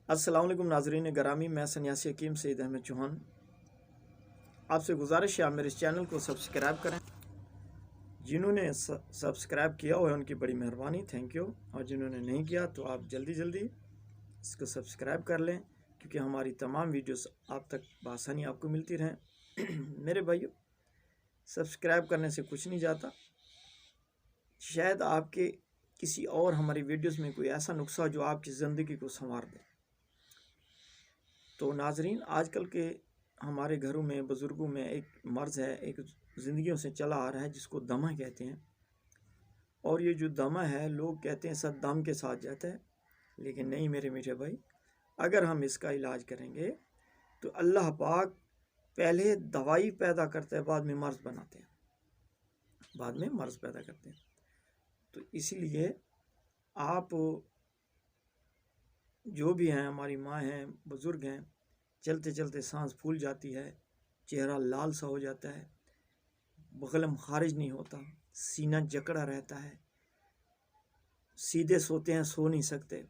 अस्सलाम वालेकुम नाजरीन गरामी, मैं सन्यासी हकीम सईद अहमद चौहान। आपसे गुजारिश है आप मेरे इस चैनल को सब्सक्राइब करें। जिन्होंने सब्सक्राइब किया हुआ है उनकी बड़ी मेहरबानी, थैंक यू। और जिन्होंने नहीं किया तो आप जल्दी जल्दी इसको सब्सक्राइब कर लें, क्योंकि हमारी तमाम वीडियोस आप तक बआसानी आपको मिलती रहें। मेरे भाइयों, सब्सक्राइब करने से कुछ नहीं जाता। शायद आपके किसी और हमारी वीडियोस में कोई ऐसा नुस्खा जो आपकी ज़िंदगी को संवार दे। तो नाजरीन, आजकल के हमारे घरों में, बुज़ुर्गों में एक मर्ज़ है, एक ज़िंदगियों से चला आ रहा है, जिसको दमा कहते हैं। और ये जो दमा है, लोग कहते हैं सब दम के साथ जाता है, लेकिन नहीं मेरे मीठे भाई। अगर हम इसका इलाज करेंगे तो अल्लाह पाक पहले दवाई पैदा करते हैं, बाद में मर्ज़ बनाते हैं, बाद में मर्ज़ पैदा करते हैं। तो इसीलिए आप जो भी हैं, हमारी माँ हैं, बुज़ुर्ग हैं, चलते चलते सांस फूल जाती है, चेहरा लाल सा हो जाता है, बगलम खारिज नहीं होता, सीना जकड़ा रहता है, सीधे सोते हैं, सो नहीं सकते।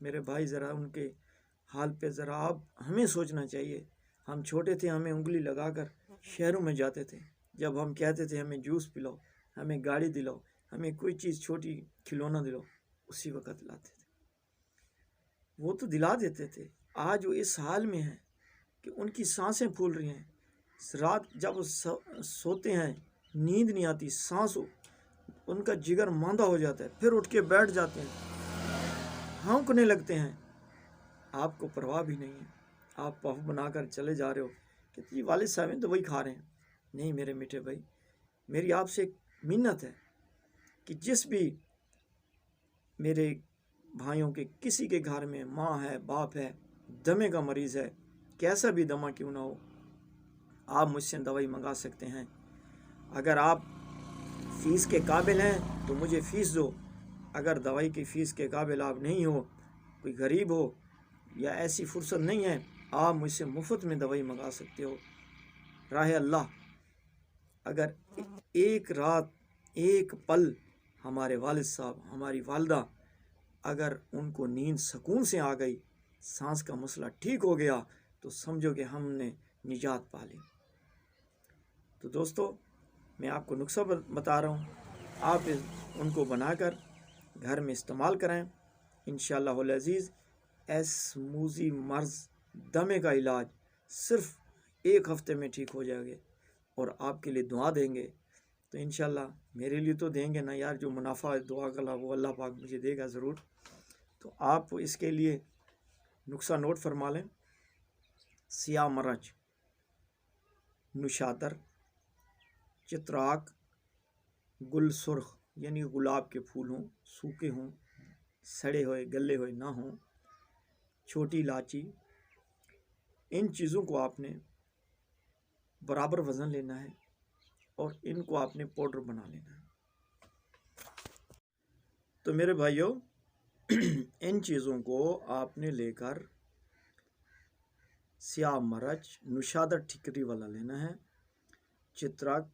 मेरे भाई, ज़रा उनके हाल पे ज़रा आप हमें सोचना चाहिए। हम छोटे थे, हमें उंगली लगाकर शहरों में जाते थे। जब हम कहते थे हमें जूस पिलाओ, हमें गाड़ी दिलाओ, हमें कोई चीज़ छोटी खिलौना दिलाओ, उसी वक़्त लाते थे, वो तो दिला देते थे। आज वो इस हाल में है कि उनकी सांसें फूल रही हैं। रात जब वो सोते हैं, नींद नहीं आती, सांस उनका जिगर मांदा हो जाता है, फिर उठ के बैठ जाते हैं, हाँकने लगते हैं। आपको परवाह भी नहीं है, आप पफ बनाकर चले जा रहे हो कि जी वालिद साहब हैं तो वही खा रहे हैं। नहीं मेरे मीठे भाई, मेरी आपसे एक मिन्नत है कि जिस भी मेरे भाइयों के किसी के घर में माँ है, बाप है, दमे का मरीज़ है, कैसा भी दमा क्यों ना हो, आप मुझसे दवाई मंगा सकते हैं। अगर आप फ़ीस के काबिल हैं तो मुझे फ़ीस दो। अगर दवाई की फ़ीस के काबिल आप नहीं हो, कोई गरीब हो या ऐसी फुर्सत नहीं है, आप मुझसे मुफ्त में दवाई मंगा सकते हो। राह अल्लाह। अगर एक रात, एक पल हमारे वालिद साहब, हमारी वालदा, अगर उनको नींद सुकून से आ गई, सांस का मसला ठीक हो गया, तो समझो कि हमने निजात पा ली। तो दोस्तों, मैं आपको नुस्खा बता रहा हूँ, आप उनको बनाकर घर में इस्तेमाल करें। इंशाअल्लाहुल अज़ीज़ एस्मूज़ी मर्ज़, दमे का इलाज सिर्फ़ 1 हफ़्ते में ठीक हो जाएगा। और आपके लिए दुआ देंगे तो इंशाअल्लाह, मेरे लिए तो देंगे ना यार, जो मुनाफा है दुआ का वो अल्लाह पाक मुझे देगा ज़रूर। तो आप इसके लिए नुस्खा नोट फरमा लें। सियाह मरच, नुशातर, चित्राक, गुल सुर्ख यानी गुलाब के फूल हों, सूखे हों, सड़े हुए गले हुए ना हों, छोटी इलायची, इन चीज़ों को आपने बराबर वज़न लेना है और इनको आपने पाउडर बना लेना है। तो मेरे भाइयों, इन चीज़ों को आपने लेकर सियाह मरच, नुशादर ठिकरी वाला लेना है, चित्राक,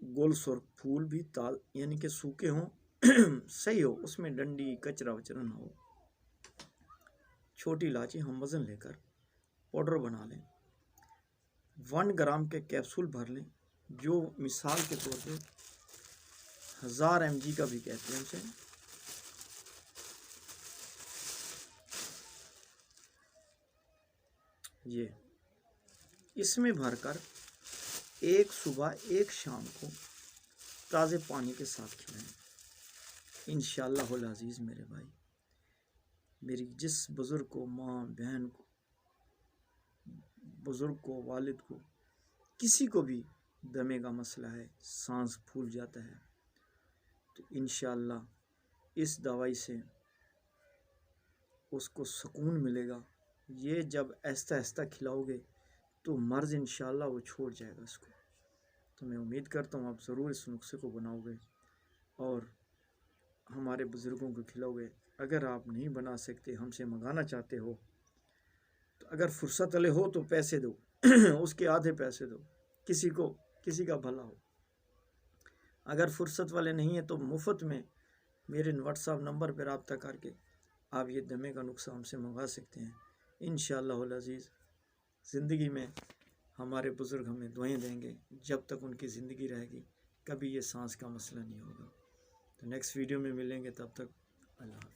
गोल सुर्ख फूल भी ताल यानी कि सूखे हों, सही हो, उसमें डंडी कचरा वचरा ना हो, छोटी इलायची हम वज़न लेकर पाउडर बना लें। 1 ग्राम के कैप्सूल भर लें, जो मिसाल के तौर पे 1000 mg का भी कहते हैं उसे। ये इसमें भरकर एक सुबह एक शाम को ताज़े पानी के साथ खिलाएं। इंशाअल्लाहुल अज़ीज़ मेरे भाई, मेरी जिस बुज़ुर्ग को, माँ बहन को, बुज़ुर्ग को, वालिद को, किसी को भी दमे का मसला है, सांस फूल जाता है, तो इंशाअल्लाह इस दवाई से उसको सुकून मिलेगा। ये जब आहिस्ता आहिस्ता खिलाओगे तो मर्ज़ इंशाअल्लाह वो छोड़ जाएगा इसको। तो मैं उम्मीद करता हूँ आप ज़रूर इस नुस्खे को बनाओगे और हमारे बुज़ुर्गों को खिलाओगे। अगर आप नहीं बना सकते, हमसे मंगाना चाहते हो, तो अगर फुर्सत वाले हो तो पैसे दो, उसके आधे पैसे दो, किसी का भला हो। अगर फुर्सत वाले नहीं है तो मुफ्त में मेरे व्हाट्सएप नंबर पर रब्ता करके आप ये दमे का नुस्खा हमसे मंगा सकते हैं। इंशाअल्लाह अज़ीज़ ज़िंदगी में हमारे बुज़ुर्ग हमें दुआएं देंगे, जब तक उनकी ज़िंदगी रहेगी कभी ये सांस का मसला नहीं होगा। तो नेक्स्ट वीडियो में मिलेंगे, तब तक अल्लाह हाफ़िज़।